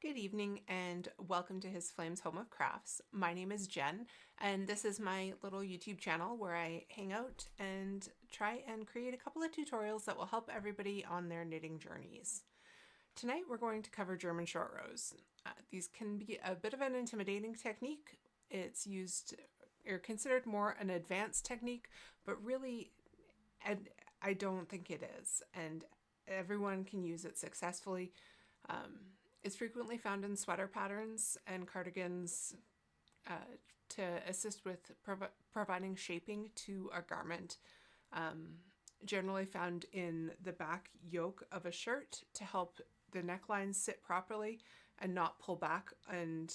Good evening and welcome to HisFlame's Home of Crafts. My name is Jen and this is my little YouTube channel where I hang out and try and create a couple of tutorials that will help everybody on their knitting journeys. Tonight we're going to cover German short rows. These can be a bit of an intimidating technique. It's used or considered more an advanced technique, but really I don't think it is, and everyone can use it successfully. It's frequently found in sweater patterns and cardigans to assist with providing shaping to a garment. Generally found in the back yoke of a shirt to help the neckline sit properly and not pull back and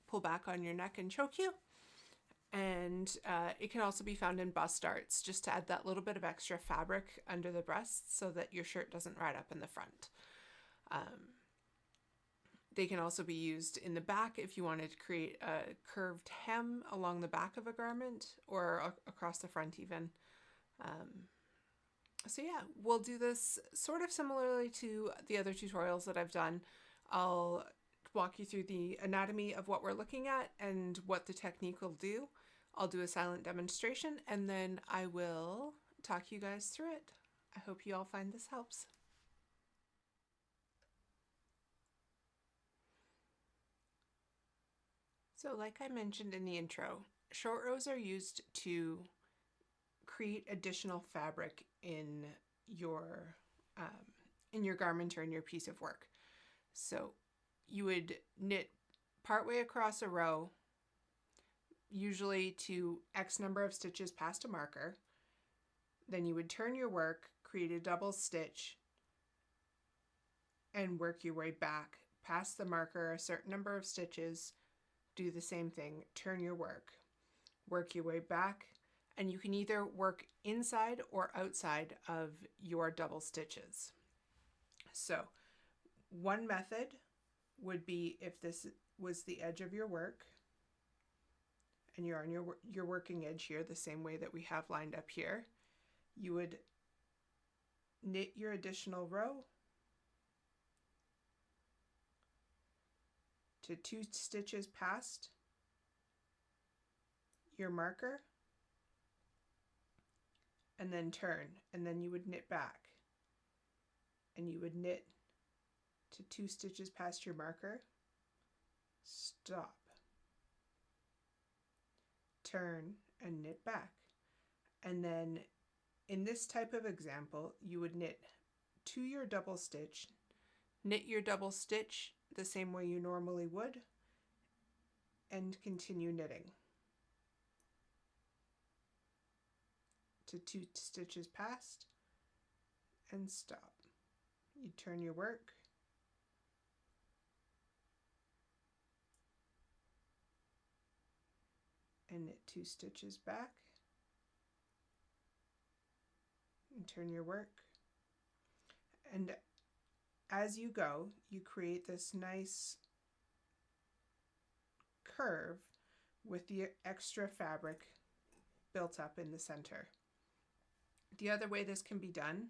pull back on your neck and choke you. And it can also be found in bust darts just to add that little bit of extra fabric under the breasts so that your shirt doesn't ride up in the front. They can also be used in the back if you wanted to create a curved hem along the back of a garment or across the front even. So yeah, we'll do this sort of similarly to the other tutorials that I've done. I'll walk you through the anatomy of what we're looking at and what the technique will do. I'll do a silent demonstration and then I will talk you guys through it. I hope you all find this helps. So like I mentioned in the intro, short rows are used to create additional fabric in your garment or in your piece of work. So you would knit partway across a row, usually to X number of stitches past a marker. Then you would turn your work, create a double stitch, and work your way back past the marker a certain number of stitches. Do the same thing, turn your work your way back, and you can either work inside or outside of your double stitches. So one method would be if this was the edge of your work and you're on your working edge here the same way that we have lined up here, you would knit your additional row to 2 stitches past your marker and then turn, and then you would knit back and you would knit to 2 stitches past your marker, stop, turn and knit back. And then in this type of example you would knit to your double stitch, knit your double stitch the same way you normally would, and continue knitting to 2 stitches past and stop. You turn your work and knit 2 stitches back and turn your work, and as you go you create this nice curve with the extra fabric built up in the center. The other way this can be done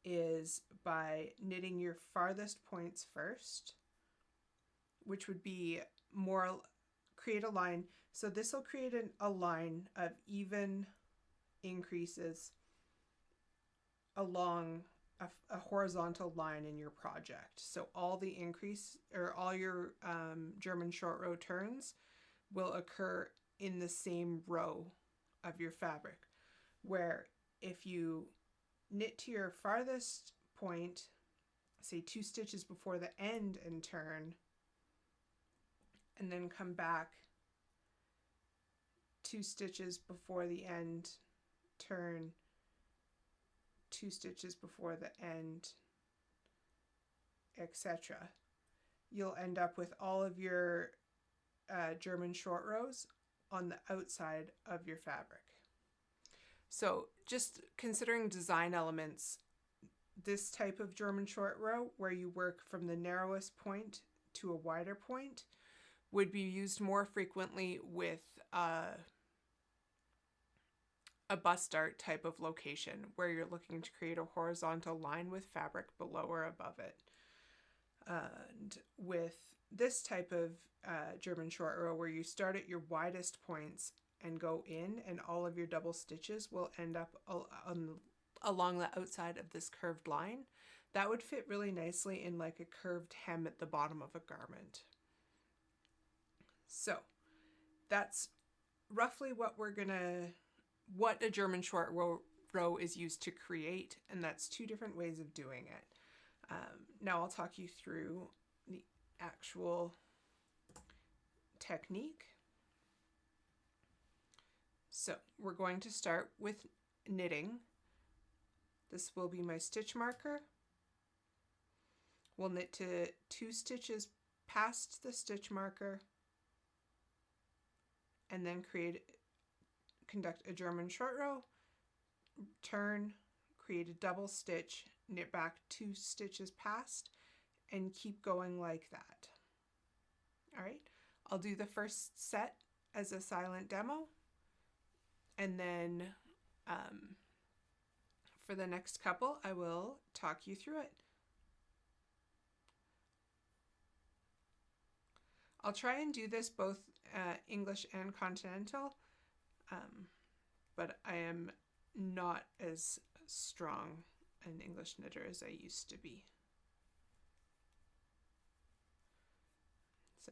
is by knitting your farthest points first, which would be more, create a line. So this will create a line of even increases along a horizontal line in your project. So all the increase or all your German short row turns will occur in the same row of your fabric, where if you knit to your farthest point, say 2 stitches before the end and turn, and then come back 2 stitches before the end, turn, 2 stitches before the end, etc. You'll end up with all of your German short rows on the outside of your fabric. So just considering design elements, this type of German short row where you work from the narrowest point to a wider point would be used more frequently with a bust dart type of location where you're looking to create a horizontal line with fabric below or above it. And with this type of German short row, where you start at your widest points and go in, and all of your double stitches will end up along the outside of this curved line, that would fit really nicely in like a curved hem at the bottom of a garment. So that's roughly what a German short row is used to create, and that's two different ways of doing it. Now I'll talk you through the actual technique. So we're going to start with knitting. This will be my stitch marker. We'll knit to 2 stitches past the stitch marker, and then conduct a German short row, turn, create a double stitch, knit back 2 stitches past, and keep going like that. All right, I'll do the first set as a silent demo, and then for the next couple I will talk you through it. I'll try and do this both English and continental, but I am not as strong an English knitter as I used to be. So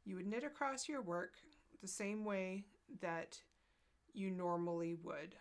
you would knit across your work the same way that you normally would.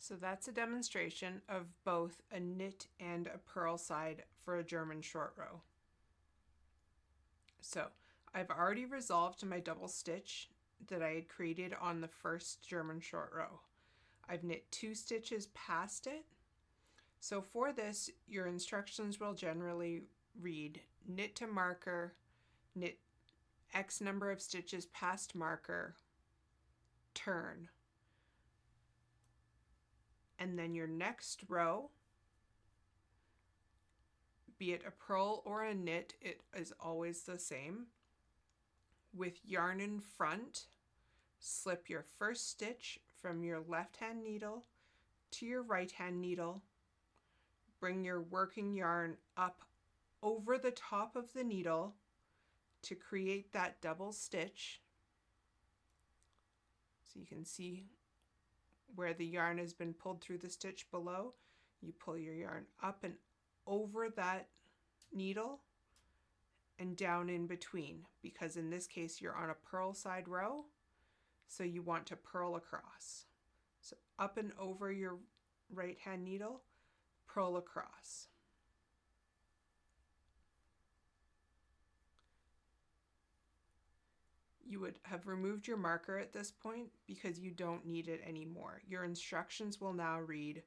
So that's a demonstration of both a knit and a purl side for a German short row. So I've already resolved my double stitch that I had created on the first German short row. I've knit 2 stitches past it. So for this, your instructions will generally read knit to marker, knit X number of stitches past marker, turn. And then your next row, be it a purl or a knit, it is always the same. With yarn in front, slip your first stitch from your left hand needle to your right hand needle. Bring your working yarn up over the top of the needle to create that double stitch. So you can see where the yarn has been pulled through the stitch below. You pull your yarn up and over that needle and down in between, because in this case you're on a purl side row, so you want to purl across. So up and over your right hand needle, purl across. you would have removed your marker at this point because you don't need it anymore. Your instructions will now read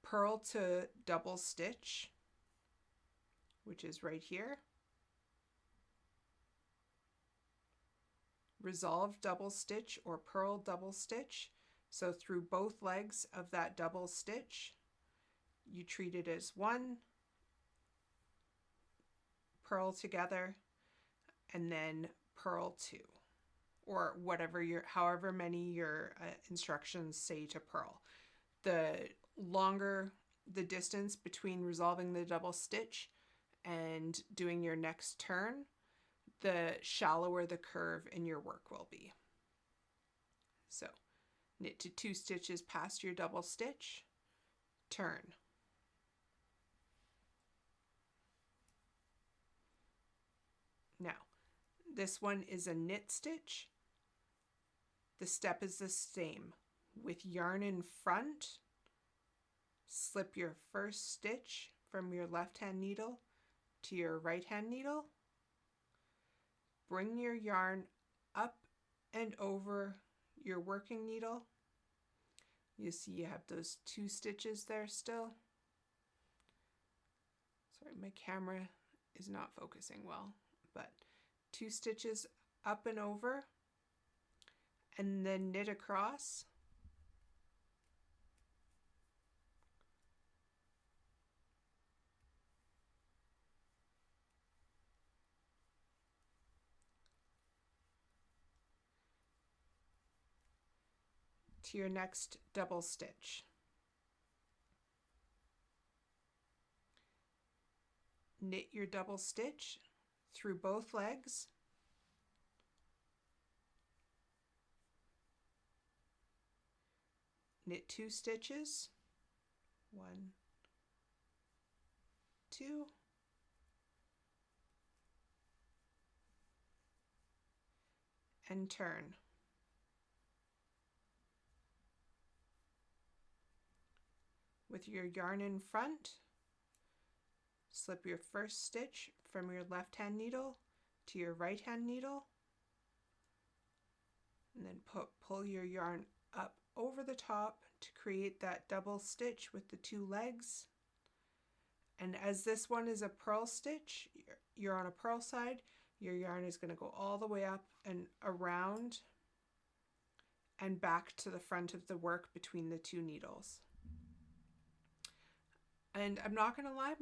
purl to double stitch, which is right here, resolve double stitch or purl double stitch. So through both legs of that double stitch, you treat it as one, purl together, and then purl two, or whatever however many your instructions say to purl. The longer the distance between resolving the double stitch and doing your next turn, the shallower the curve in your work will be. So knit to 2 stitches past your double stitch, turn. Now, this one is a knit stitch. The step is the same. With yarn in front, slip your first stitch from your left hand needle to your right hand needle. Bring your yarn up and over your working needle. You see you have those 2 stitches there still. Sorry, my camera is not focusing well, but 2 stitches up and over, and then knit across. To your next double stitch. Knit your double stitch through both legs. Knit 2 stitches, 1, 2, and turn. With your yarn in front, slip your first stitch from your left hand needle to your right hand needle, and then pull your yarn up over the top to create that double stitch with the 2 legs. And as this one is a purl stitch, you're on a purl side, your yarn is going to go all the way up and around and back to the front of the work between the 2 needles. And I'm not going to lie,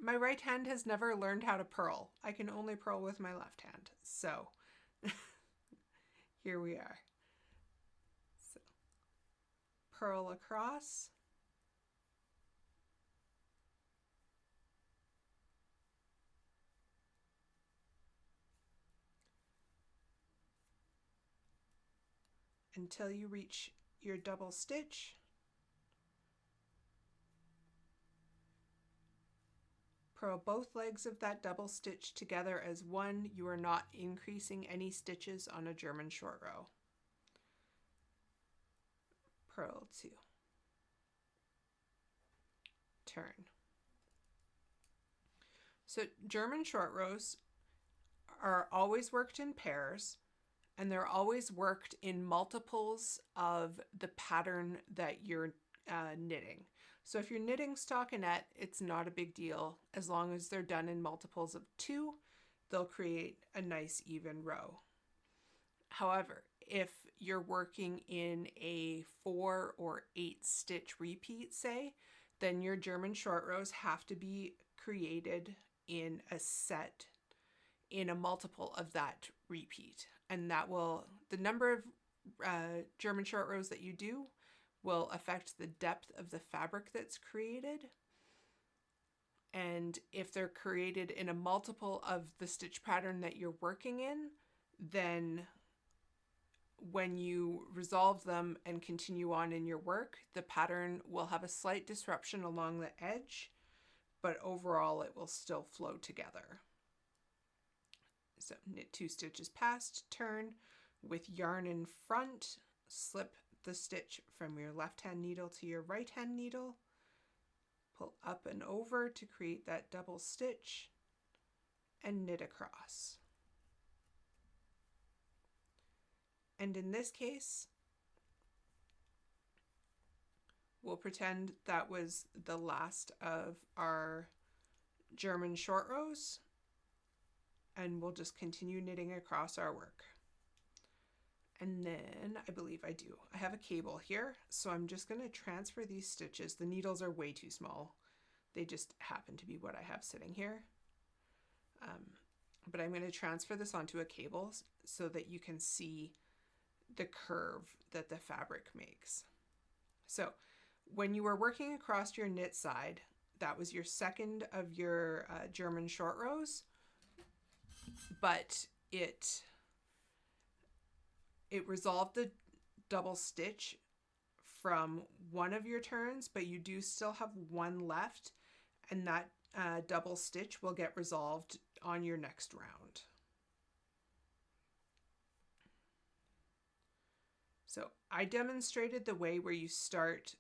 my right hand has never learned how to purl. I can only purl with my left hand. So here we are. So purl across. Until you reach your double stitch. Purl both legs of that double stitch together as one. You are not increasing any stitches on a German short row. Purl 2. Turn. So German short rows are always worked in pairs, and they're always worked in multiples of the pattern that you're knitting. So if you're knitting stockinette, it's not a big deal. As long as they're done in multiples of 2, they'll create a nice even row. However, if you're working in a 4 or 8 stitch repeat, say, then your German short rows have to be created in a set, in a multiple of that repeat. And that will, the number of German short rows that you do will affect the depth of the fabric that's created. And if they're created in a multiple of the stitch pattern that you're working in, then when you resolve them and continue on in your work, the pattern will have a slight disruption along the edge, but overall it will still flow together. So knit 2 stitches past, turn. With yarn in front, slip the stitch from your left hand needle to your right hand needle, pull up and over to create that double stitch, and knit across. And in this case, we'll pretend that was the last of our German short rows, and we'll just continue knitting across our work. And then I believe I do. I have a cable here, so I'm just going to transfer these stitches. The needles are way too small. They just happen to be what I have sitting here. But I'm going to transfer this onto a cable so that you can see the curve that the fabric makes. So when you were working across your knit side, that was your second of your German short rows, but it resolved the double stitch from one of your turns, but you do still have one left, and that double stitch will get resolved on your next round. So I demonstrated the way where you start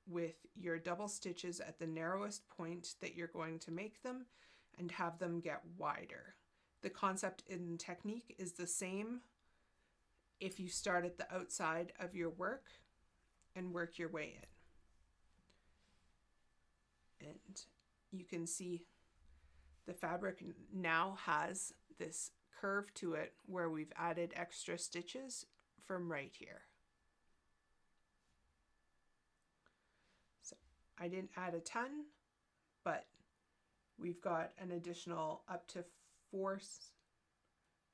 with your double stitches at the narrowest point that you're going to make them and have them get wider. The concept and technique is the same if you start at the outside of your work and work your way in. And you can see the fabric now has this curve to it where we've added extra stitches from right here. So I didn't add a ton, but we've got an additional up to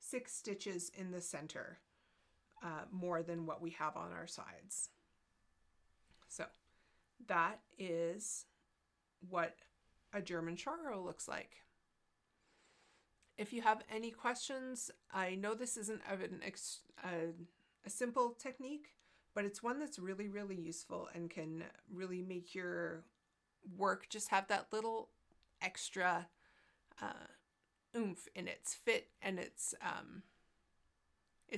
6 stitches in the center, more than what we have on our sides. So that is what a German short row looks like. If you have any questions, I know this isn't a simple technique, but it's one that's really, really useful and can really make your work just have that little extra oomph in its fit and its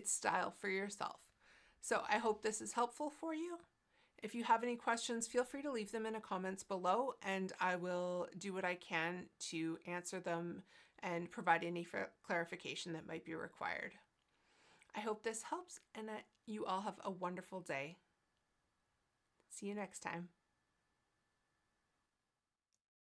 style for yourself. So I hope this is helpful for you. If you have any questions, feel free to leave them in the comments below, and I will do what I can to answer them and provide any clarification that might be required. I hope this helps, and that you all have a wonderful day. See you next time.